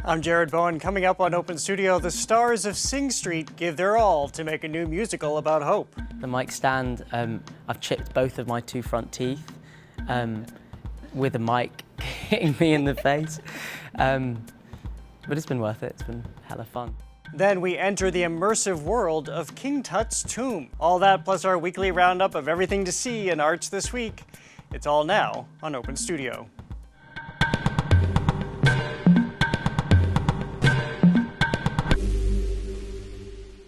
I'm Jared Bowen. Coming up on Open Studio, the stars of Sing Street give their all to make a new musical about hope. The mic stand, I've chipped both of my two front teeth with a mic hitting me in the face. But it's been worth it. It's been hella fun. Then we enter the immersive world of King Tut's tomb. All that plus our weekly roundup of everything to see in arts this week. It's all now on Open Studio.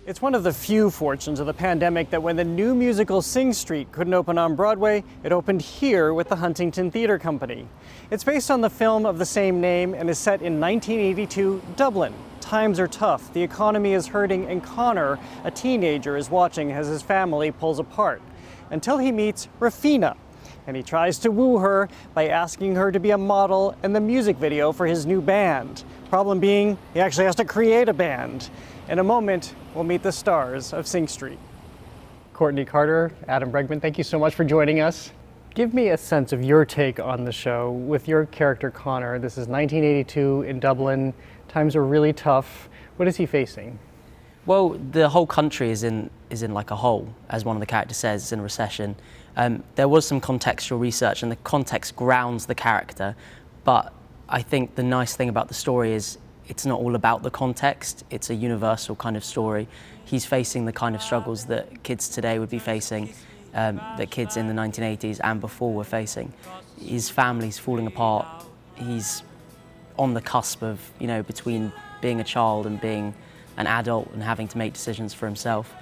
It's one of the few fortunes of the pandemic that when the new musical Sing Street couldn't open on Broadway, it opened here with the Huntington Theatre Company. It's based on the film of the same name and is set in 1982 Dublin. Times are tough, the economy is hurting, and Conno, a teenager, is watching as his family pulls apart. Until he meets Rafina, and he tries to woo her by asking her to be a model in the music video for his new band. Problem being, he actually has to create a band. In a moment, we'll meet the stars of Sing Street. Courtney Carter, Adam Bregman, thank you so much for joining us. Give me a sense of your take on the show with your character Conno. This is 1982 in Dublin. Times are really tough. What is he facing? Well, the whole country is in like a hole, as one of the characters says, it's in a recession. There was some contextual research, and the context grounds the character, but I think the nice thing about the story is it's not all about the context, it's a universal kind of story. He's facing the kind of struggles that kids today would be facing, that kids in the 1980s and before were facing. His family's falling apart, he's on the cusp of, between being a child and being an adult and having to make decisions for himself.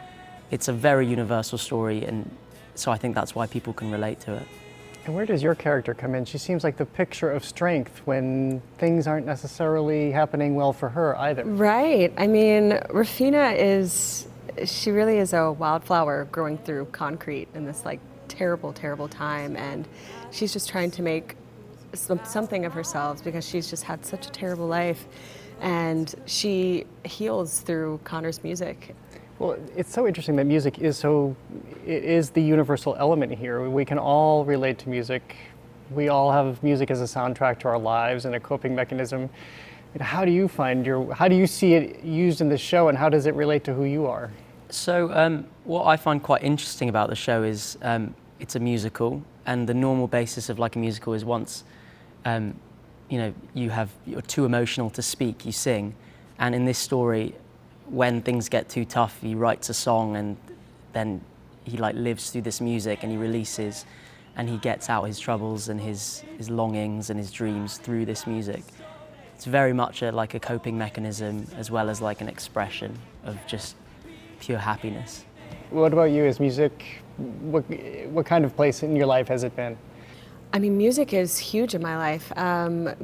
It's a very universal story, and so I think that's why people can relate to it. And where does your character come in? She seems like the picture of strength when things aren't necessarily happening well for her either. Right. I mean, Rafina she really is a wildflower growing through concrete in this terrible, terrible time. And she's just trying to make something of herself because she's just had such a terrible life. And she heals through Connor's music. Well, it's so interesting that music is it is the universal element here. We can all relate to music. We all have music as a soundtrack to our lives and a coping mechanism. How do you see it used in the show, and how does it relate to who you are? So what I find quite interesting about the show is it's a musical, and the normal basis of a musical is once you're too emotional to speak, you sing. And in this story, when things get too tough, he writes a song, and then he lives through this music, and he releases, and he gets out his troubles and his longings and his dreams through this music. It's very much a coping mechanism as well as an expression of just pure happiness. What about you? Is music, what kind of place in your life has it been? I mean, music is huge in my life.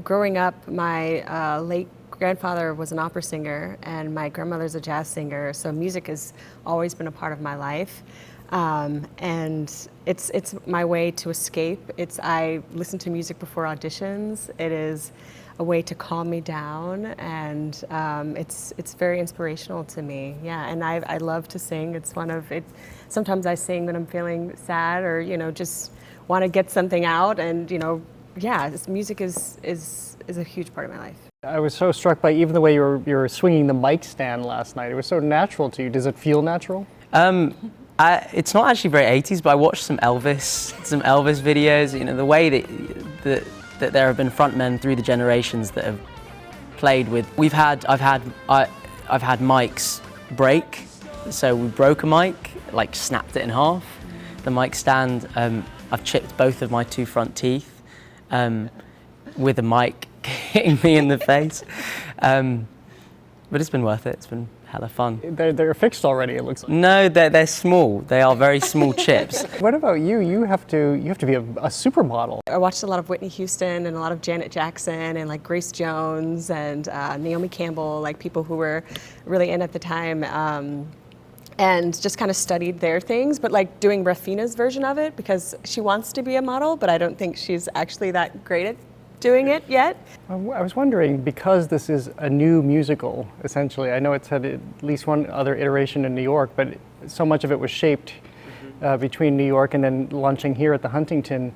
Growing up, my late grandfather was an opera singer and my grandmother's a jazz singer, so music has always been a part of my life. And it's my way to escape. I listen to music before auditions. It is a way to calm me down, and it's very inspirational to me. Yeah, and I love to sing. Sometimes I sing when I'm feeling sad or just want to get something out, and music is a huge part of my life. I was so struck by even the way you were swinging the mic stand last night. It was so natural to you. Does it feel natural? It's not actually very 80s, but I watched some Elvis videos. The way that there have been frontmen through the generations that have played with. I've had mics break. So we broke a mic, snapped it in half. The mic stand, I've chipped both of my two front teeth with a mic hitting me in the face. But it's been worth it. It's been hella fun. They're fixed already, it looks like. No, they're small. They are very small chips. What about you? You have to be a supermodel. I watched a lot of Whitney Houston and a lot of Janet Jackson and Grace Jones and Naomi Campbell, people who were really in at the time. And just kind of studied their things, but doing Rafina's version of it because she wants to be a model, but I don't think she's actually that great at doing it yet. I was wondering, because this is a new musical, essentially, I know it's had at least one other iteration in New York, but so much of it was shaped between New York and then launching here at the Huntington.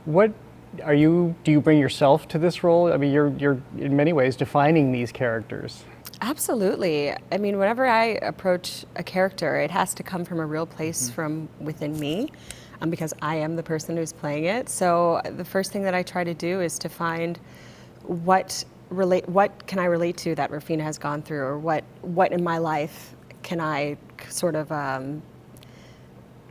What Do you bring yourself to this role? I mean, you're in many ways defining these characters. Absolutely. I mean, whenever I approach a character, it has to come from a real place from within me, because I am the person who's playing it. So the first thing that I try to do is to find what can I relate to that Rufina has gone through, or what in my life can I sort of,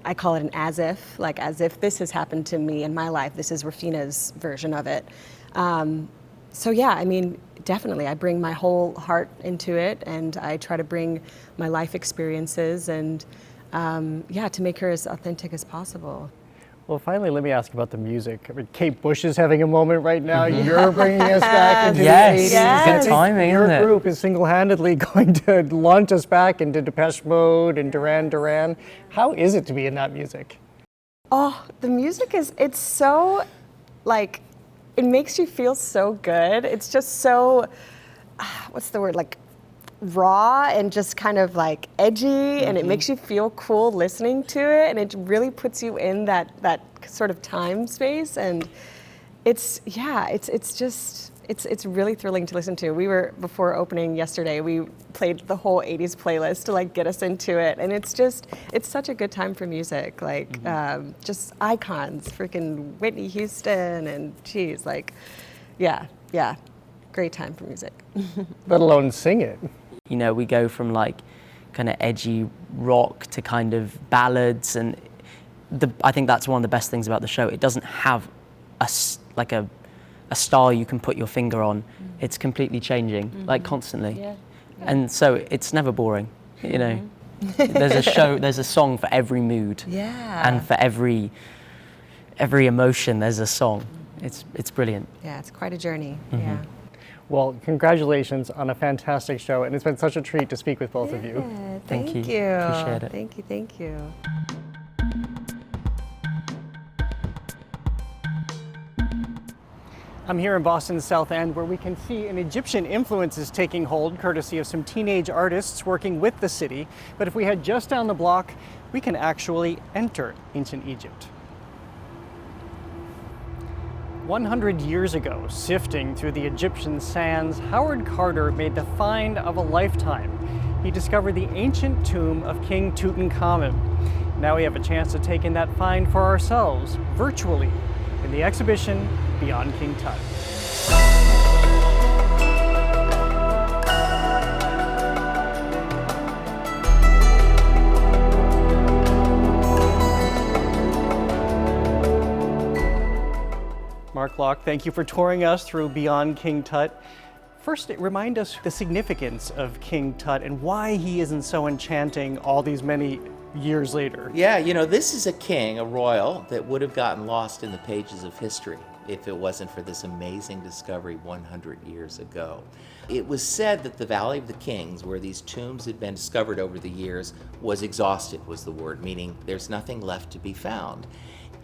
I call it an as if this has happened to me in my life. This is Rufina's version of it. So yeah, I mean, definitely, I bring my whole heart into it, and I try to bring my life experiences and, to make her as authentic as possible. Well, finally, let me ask about the music. I mean, Kate Bush is having a moment right now. You're bringing us back into the 80s. Yes, good timing, isn't it? Your group is single-handedly going to launch us back into Depeche Mode and Duran Duran. How is it to be in that music? Oh, the music it's so, like, it makes you feel so good. It's just so, what's the word, like, raw and just kind of like edgy, and it makes you feel cool listening to it, and it really puts you in that sort of time space, and it's really thrilling to listen to. Before opening yesterday, we played the whole 80s playlist to like get us into it, and it's such a good time for music, like just icons, freaking Whitney Houston, and geez, like, yeah, great time for music. Let alone sing it. You know, we go from like kind of edgy rock to kind of ballads, and I think that's one of the best things about the show. It doesn't have a style you can put your finger on. It's completely changing, like constantly. Yeah. And so it's never boring, you know. There's a song for every mood. Yeah. And for every emotion, there's a song. It's brilliant. Yeah, it's quite a journey. Yeah. Well, congratulations on a fantastic show, and it's been such a treat to speak with both of you. Thank you. Appreciate it. Thank you. I'm here in Boston's South End, where we can see an Egyptian influence is taking hold, courtesy of some teenage artists working with the city. But if we head just down the block, we can actually enter ancient Egypt. 100 years ago, sifting through the Egyptian sands, Howard Carter made the find of a lifetime. He discovered the ancient tomb of King Tutankhamun. Now we have a chance to take in that find for ourselves, virtually, in the exhibition Beyond King Tut. Mark Locke, thank you for touring us through Beyond King Tut. First, remind us the significance of King Tut and why he isn't so enchanting all these many years later. Yeah, you know, this is a king, a royal, that would have gotten lost in the pages of history if it wasn't for this amazing discovery 100 years ago. It was said that the Valley of the Kings, where these tombs had been discovered over the years, was exhausted, was the word, meaning there's nothing left to be found.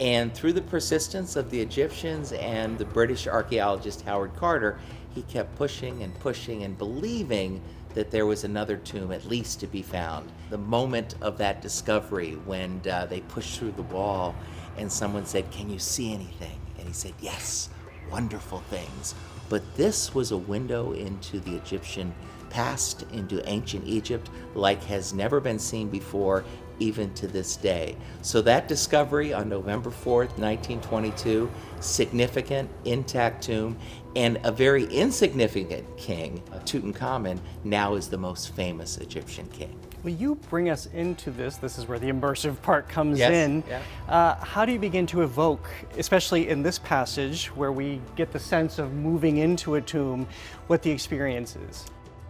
And through the persistence of the Egyptians and the British archaeologist Howard Carter, he kept pushing and believing that there was another tomb at least to be found. The moment of that discovery when they pushed through the wall and someone said, "Can you see anything?" And he said, "Yes, wonderful things." But this was a window into the Egyptian past, into ancient Egypt, like has never been seen before, even to this day. So that discovery on November 4th, 1922, significant, intact tomb, and a very insignificant king, Tutankhamun, now is the most famous Egyptian king. Will you bring us into this? This is where the immersive part comes Yes, in. yeah. How do you begin to evoke, especially in this passage where we get the sense of moving into a tomb, what the experience is?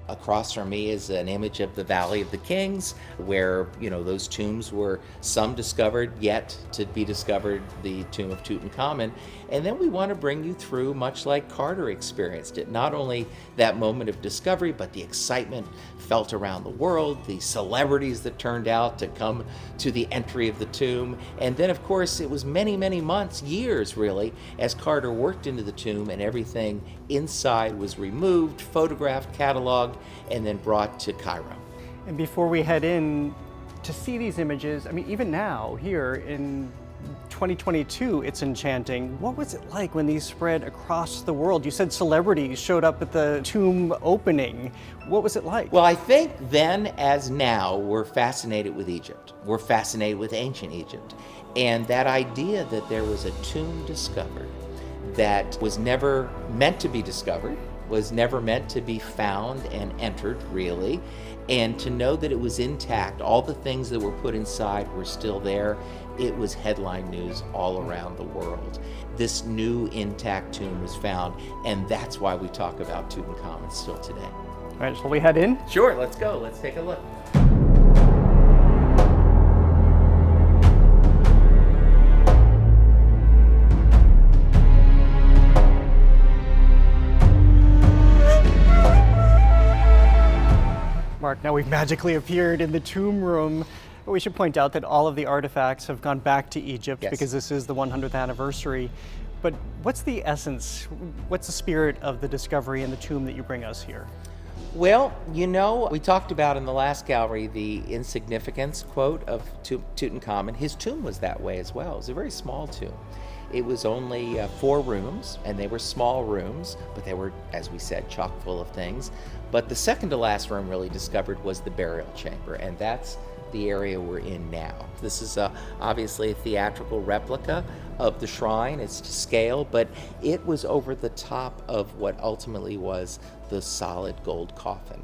Across from me is an image of the Valley of the Kings, where, you know, those tombs were some discovered, yet to be discovered, the tomb of Tutankhamun. And then we want to bring you through, much like Carter experienced it, not only that moment of discovery, but the excitement felt around the world, the celebrities that turned out to come to the entry of the tomb. And then, of course, it was many, many months, years really, as Carter worked into the tomb and everything inside was removed, photographed, cataloged, and then brought to Cairo. And before we head in to see these images, I mean, even now, here in 2022, it's enchanting. What was it like when these spread across the world? You said celebrities showed up at the tomb opening. What was it like? Well, I think then as now, we're fascinated with Egypt. We're fascinated with ancient Egypt. And that idea that there was a tomb discovered that was never meant to be discovered, was never meant to be found and entered, really, and to know that it was intact, all the things that were put inside were still there, it was headline news all around the world. This new intact tomb was found, and that's why we talk about Tutankhamun still today. All right, shall we head in? Sure, let's go. Let's take a look. Mark, now we've magically appeared in the tomb room. We should point out that all of the artifacts have gone back to Egypt because this is the 100th anniversary. But what's the essence, what's the spirit of the discovery in the tomb that you bring us here? Well, you know, we talked about in the last gallery the insignificance quote of Tutankhamun. His tomb was that way as well. It was a very small tomb. It was only 4 rooms, and they were small rooms, but they were, as we said, chock full of things. But the second to last room really discovered was the burial chamber, and that's the area we're in now. This is obviously a theatrical replica of the shrine. It's to scale, but it was over the top of what ultimately was the solid gold coffin.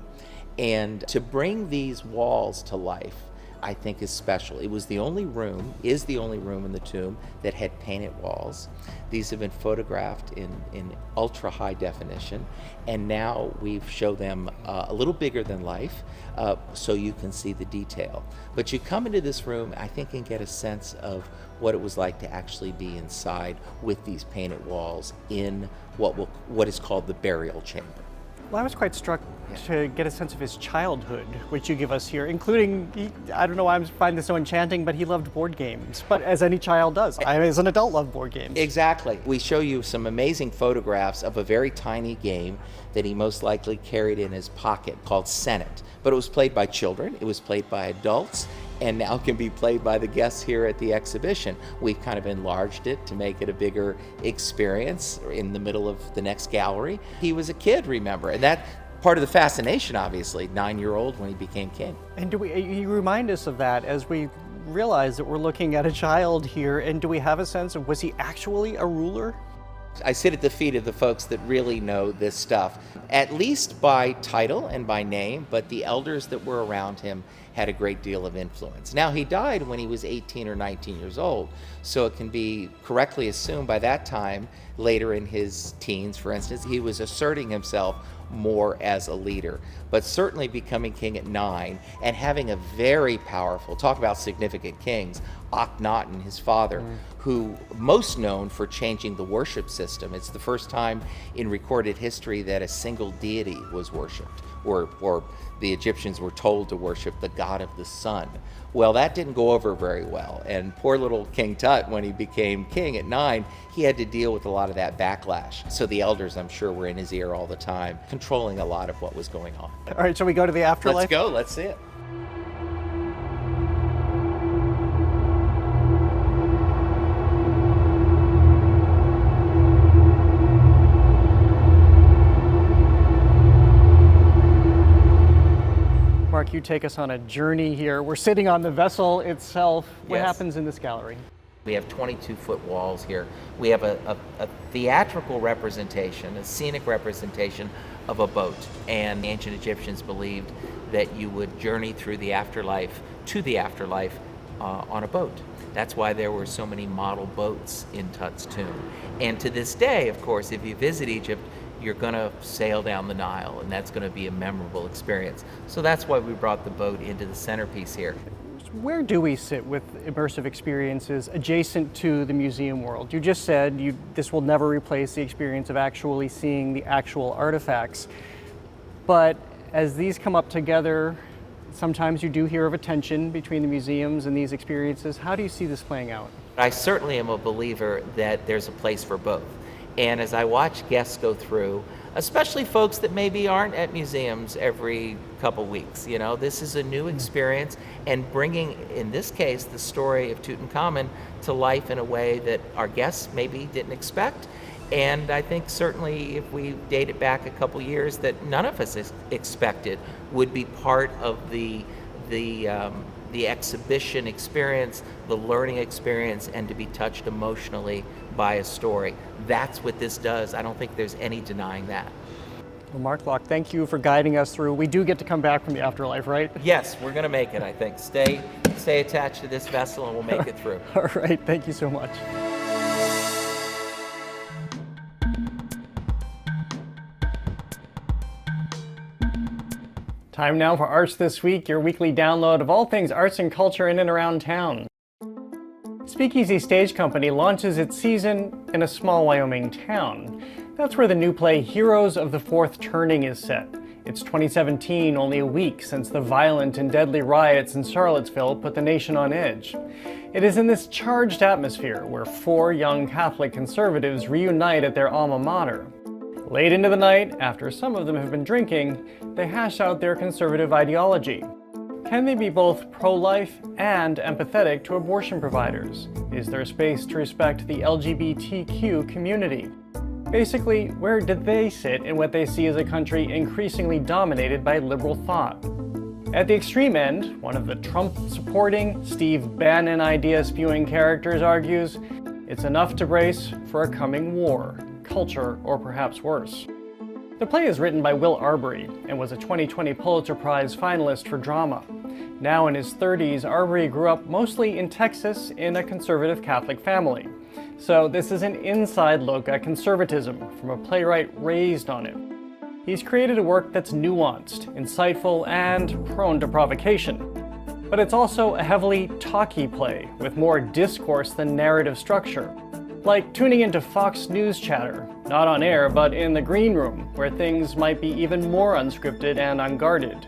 And to bring these walls to life, I think is special. It was the only room, is the only room in the tomb that had painted walls. These have been photographed in ultra high definition, and now we've showed them a little bigger than life, so you can see the detail. But you come into this room, I think, and get a sense of what it was like to actually be inside with these painted walls in what is called the burial chamber. Well, I was quite struck to get a sense of his childhood, which you give us here, including, I don't know why I find this so enchanting, but he loved board games, but as any child does. I, as an adult, love board games. Exactly. We show you some amazing photographs of a very tiny game that he most likely carried in his pocket called Senate. But it was played by children, it was played by adults, and now can be played by the guests here at the exhibition. We've kind of enlarged it to make it a bigger experience in the middle of the next gallery. He was a kid, remember, and that part of the fascination, obviously, 9-year-old when he became king. And you remind us of that as we realize that we're looking at a child here, and do we have a sense of, was he actually a ruler? I sit at the feet of the folks that really know this stuff, at least by title and by name, but the elders that were around him had a great deal of influence. Now, he died when he was 18 or 19 years old, so it can be correctly assumed by that time, later in his teens, for instance, he was asserting himself more as a leader. But certainly becoming king at 9 and having a very powerful, talk about significant kings, Akhenaten, his father, who most known for changing the worship system. It's the first time in recorded history that a single deity was worshipped, or the Egyptians were told to worship the god of the sun. Well, that didn't go over very well, and poor little King Tut, when he became king at 9, he had to deal with a lot of that backlash. So the elders, I'm sure, were in his ear all the time, controlling a lot of what was going on. All right, shall we go to the afterlife? Let's go, let's see it. Mark, you take us on a journey here. We're sitting on the vessel itself. What Yes. happens in this gallery? We have 22-foot walls here. We have a theatrical representation, a scenic representation of a boat. And the ancient Egyptians believed that you would journey through the afterlife to the afterlife on a boat. That's why there were so many model boats in Tut's tomb. And to this day, of course, if you visit Egypt, you're going to sail down the Nile, and that's going to be a memorable experience. So that's why we brought the boat into the centerpiece here. Where do we sit with immersive experiences adjacent to the museum world? You just said this will never replace the experience of actually seeing the actual artifacts. But as these come up together, sometimes you do hear of a tension between the museums and these experiences. How do you see this playing out? I certainly am a believer that there's a place for both. And as I watch guests go through, especially folks that maybe aren't at museums every couple weeks. You know, this is a new experience, and bringing, in this case, the story of Tutankhamun to life in a way that our guests maybe didn't expect. And I think certainly if we date it back a couple years, that none of us expected would be part of the exhibition experience, the learning experience, and to be touched emotionally by a story. That's what this does. I don't think there's any denying that. Well, Mark Locke, thank you for guiding us through. We do get to come back from the afterlife, right? Yes, we're going to make it, I think. Stay attached to this vessel and we'll make it through. All right, thank you so much. Time now for Arts This Week, your weekly download of all things arts and culture in and around town. Speakeasy Stage Company launches its season in a small Wyoming town. That's where the new play Heroes of the Fourth Turning is set. It's 2017, only a week since the violent and deadly riots in Charlottesville put the nation on edge. It is in this charged atmosphere where 4 young Catholic conservatives reunite at their alma mater. Late into the night, after some of them have been drinking, they hash out their conservative ideology. Can they be both pro-life and empathetic to abortion providers? Is there space to respect the LGBTQ community? Basically, where do they sit in what they see as a country increasingly dominated by liberal thought? At the extreme end, one of the Trump-supporting, Steve Bannon idea-spewing characters argues, it's enough to brace for a coming war, culture, or perhaps worse. The play is written by Will Arbery and was a 2020 Pulitzer Prize finalist for drama. Now in his 30s, Arbery grew up mostly in Texas in a conservative Catholic family. So this is an inside look at conservatism from a playwright raised on it. He's created a work that's nuanced, insightful, and prone to provocation. But it's also a heavily talky play with more discourse than narrative structure. Like tuning into Fox News chatter, not on air, but in the green room, where things might be even more unscripted and unguarded.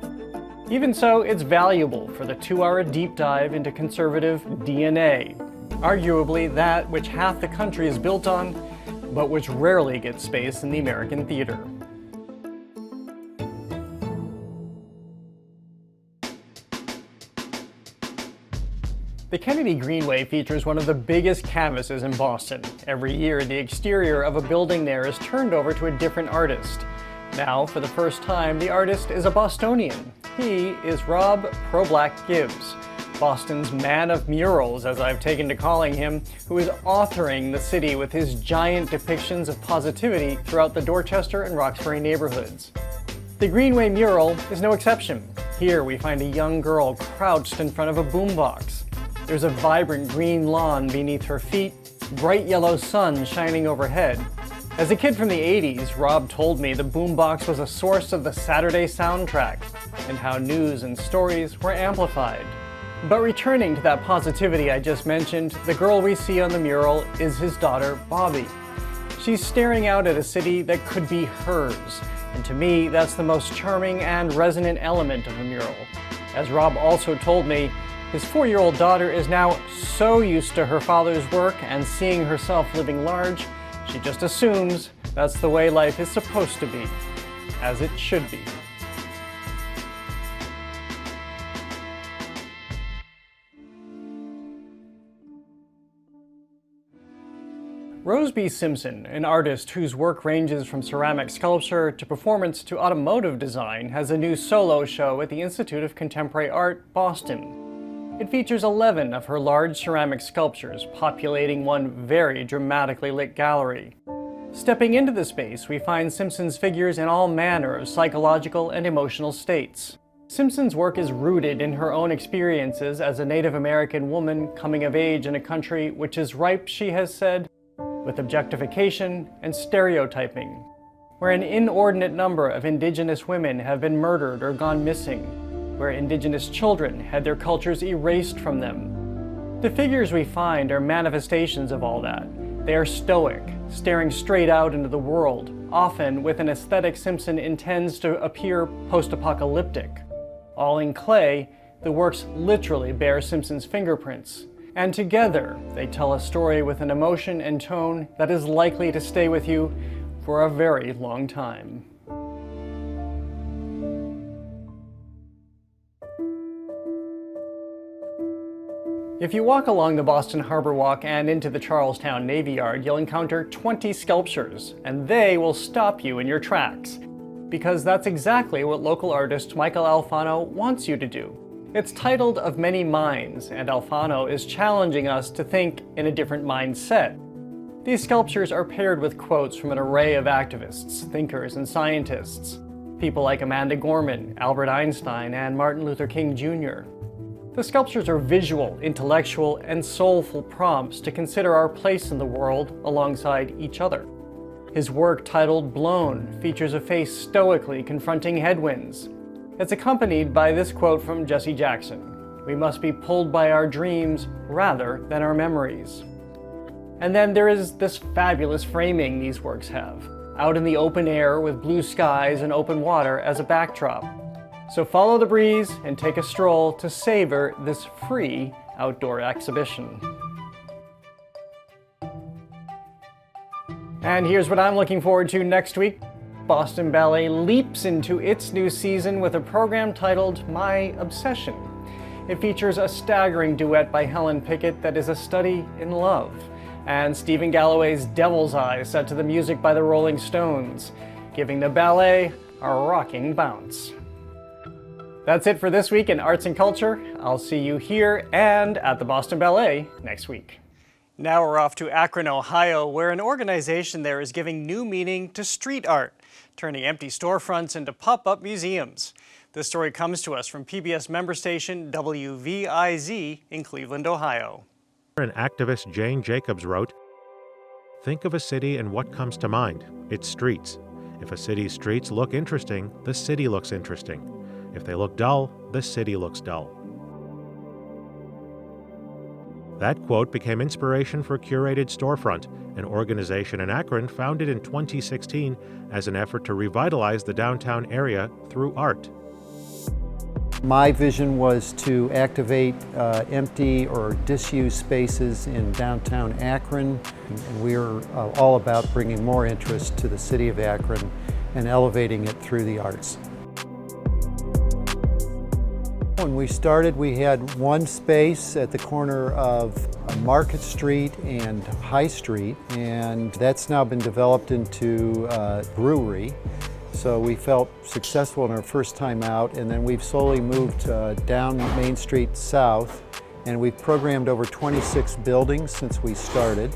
Even so, it's valuable for the 2-hour deep dive into conservative DNA, arguably that which half the country is built on, but which rarely gets space in the American theater. The Kennedy Greenway features one of the biggest canvases in Boston. Every year, the exterior of a building there is turned over to a different artist. Now, for the first time, the artist is a Bostonian. He is Rob Pro-Black Gibbs, Boston's man of murals, as I've taken to calling him, who is authoring the city with his giant depictions of positivity throughout the Dorchester and Roxbury neighborhoods. The Greenway Mural is no exception. Here we find a young girl crouched in front of a boombox. There's a vibrant green lawn beneath her feet, bright yellow sun shining overhead. As a kid from the 80s, Rob told me the boombox was a source of the Saturday soundtrack and how news and stories were amplified. But returning to that positivity I just mentioned, the girl we see on the mural is his daughter, Bobby. She's staring out at a city that could be hers, and to me, that's the most charming and resonant element of the mural. As Rob also told me, his 4-year-old daughter is now so used to her father's work and seeing herself living large, she just assumes that's the way life is supposed to be, as it should be. B Simpson, an artist whose work ranges from ceramic sculpture to performance to automotive design, has a new solo show at the Institute of Contemporary Art, Boston. It features 11 of her large ceramic sculptures populating one very dramatically lit gallery. Stepping into the space, we find Simpson's figures in all manner of psychological and emotional states. Simpson's work is rooted in her own experiences as a Native American woman coming of age in a country which is ripe, she has said, with objectification and stereotyping, where an inordinate number of Indigenous women have been murdered or gone missing, where Indigenous children had their cultures erased from them. The figures we find are manifestations of all that. They are stoic, staring straight out into the world, often with an aesthetic Simpson intends to appear post-apocalyptic. All in clay, the works literally bear Simpson's fingerprints. And together, they tell a story with an emotion and tone that is likely to stay with you for a very long time. If you walk along the Boston Harbor Walk and into the Charlestown Navy Yard, you'll encounter 20 sculptures, and they will stop you in your tracks. Because that's exactly what local artist Michael Alfano wants you to do. It's titled Of Many Minds, and Alfano is challenging us to think in a different mindset. These sculptures are paired with quotes from an array of activists, thinkers, and scientists. People like Amanda Gorman, Albert Einstein, and Martin Luther King Jr. The sculptures are visual, intellectual, and soulful prompts to consider our place in the world alongside each other. His work, titled Blown, features a face stoically confronting headwinds. It's accompanied by this quote from Jesse Jackson: "We must be pulled by our dreams rather than our memories." And then there is this fabulous framing these works have, out in the open air with blue skies and open water as a backdrop. So follow the breeze and take a stroll to savor this free outdoor exhibition. And here's what I'm looking forward to next week. Boston Ballet leaps into its new season with a program titled My Obsession. It features a staggering duet by Helen Pickett that is a study in love, and Stephen Galloway's Devil's Eye set to the music by the Rolling Stones, giving the ballet a rocking bounce. That's it for this week in Arts and Culture. I'll see you here and at the Boston Ballet next week. Now we're off to Akron, Ohio, where an organization there is giving new meaning to street art, turning empty storefronts into pop-up museums. This story comes to us from PBS member station WVIZ in Cleveland, Ohio. An activist, Jane Jacobs, wrote, "Think of a city and what comes to mind? Its streets. If a city's streets look interesting, the city looks interesting. If they look dull, the city looks dull." That quote became inspiration for Curated Storefront, an organization in Akron founded in 2016 as an effort to revitalize the downtown area through art. My vision was to activate empty or disused spaces in downtown Akron. And we're all about bringing more interest to the city of Akron and elevating it through the arts. When we started, we had one space at the corner of Market Street and High Street, and that's now been developed into a brewery. So we felt successful in our first time out, and then we've slowly moved down Main Street south, and we've programmed over 26 buildings since we started.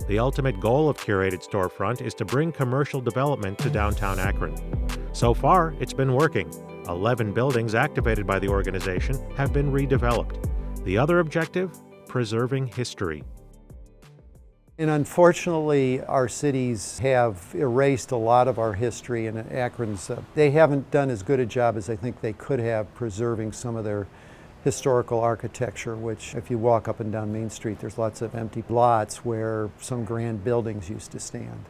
The ultimate goal of Curated Storefront is to bring commercial development to downtown Akron. So far, it's been working. 11 buildings activated by the organization have been redeveloped. The other objective? Preserving history. And unfortunately, our cities have erased a lot of our history, and Akron's, they haven't done as good a job as I think they could have preserving some of their historical architecture, which if you walk up and down Main Street, there's lots of empty lots where some grand buildings used to stand.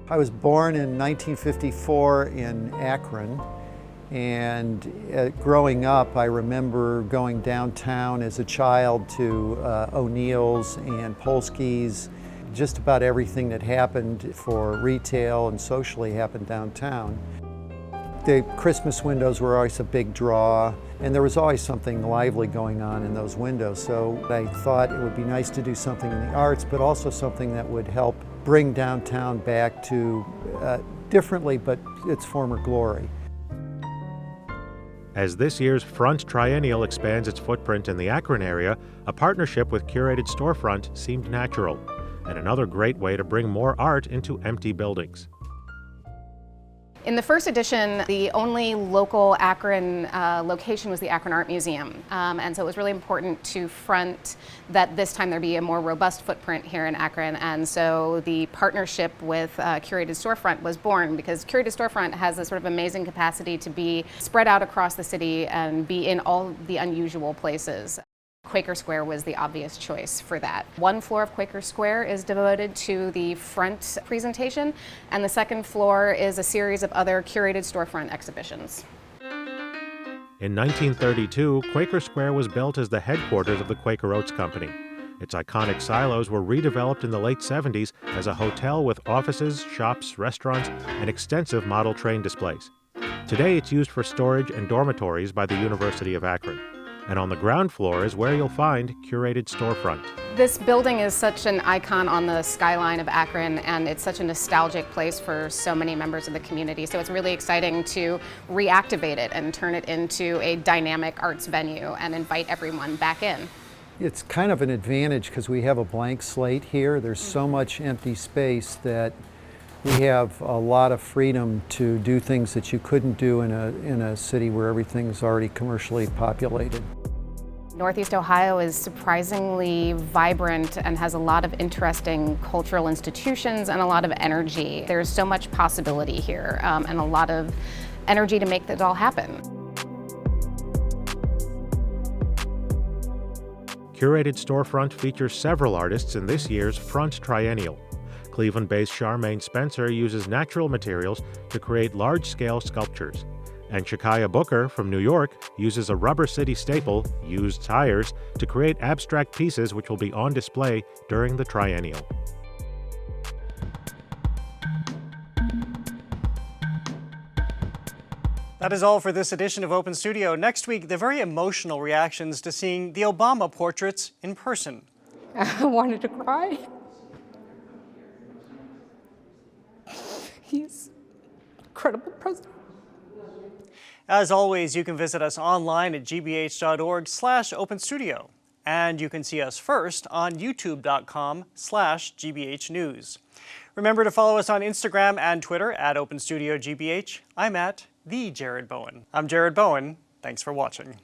I was born in 1954 in Akron. And growing up, I remember going downtown as a child to O'Neill's and Polsky's. Just about everything that happened for retail and socially happened downtown. The Christmas windows were always a big draw, and there was always something lively going on in those windows. So I thought it would be nice to do something in the arts, but also something that would help bring downtown back to differently, but its former glory. As this year's Front Triennial expands its footprint in the Akron area, a partnership with Curated Storefront seemed natural, and another great way to bring more art into empty buildings. In the first edition, the only local Akron location was the Akron Art Museum. And so it was really important to front that this time there be a more robust footprint here in Akron. And so the partnership with Curated Storefront was born, because Curated Storefront has a sort of amazing capacity to be spread out across the city and be in all the unusual places. Quaker Square was the obvious choice for that. One floor of Quaker Square is devoted to the front presentation, and the second floor is a series of other curated storefront exhibitions. In 1932, Quaker Square was built as the headquarters of the Quaker Oats Company. Its iconic silos were redeveloped in the late 70s as a hotel with offices, shops, restaurants, and extensive model train displays. Today it's used for storage and dormitories by the University of Akron. And on the ground floor is where you'll find Curated Storefront. This building is such an icon on the skyline of Akron, and it's such a nostalgic place for so many members of the community. So it's really exciting to reactivate it and turn it into a dynamic arts venue and invite everyone back in. It's kind of an advantage because we have a blank slate here. There's so much empty space that we have a lot of freedom to do things that you couldn't do in a city where everything's already commercially populated. Northeast Ohio is surprisingly vibrant and has a lot of interesting cultural institutions and a lot of energy. There's so much possibility here and a lot of energy to make that all happen. Curated Storefront features several artists in this year's Front Triennial. Cleveland-based Charmaine Spencer uses natural materials to create large-scale sculptures. And Shakaya Booker from New York uses a Rubber City staple, used tires, to create abstract pieces which will be on display during the Triennial. That is all for this edition of Open Studio. Next week, the very emotional reactions to seeing the Obama portraits in person. I wanted to cry. He's an incredible president. As always, you can visit us online at gbh.org/openstudio. And you can see us first on youtube.com/gbhnews. Remember to follow us on Instagram and Twitter at OpenStudioGBH. I'm at the Jared Bowen. I'm Jared Bowen. Thanks for watching.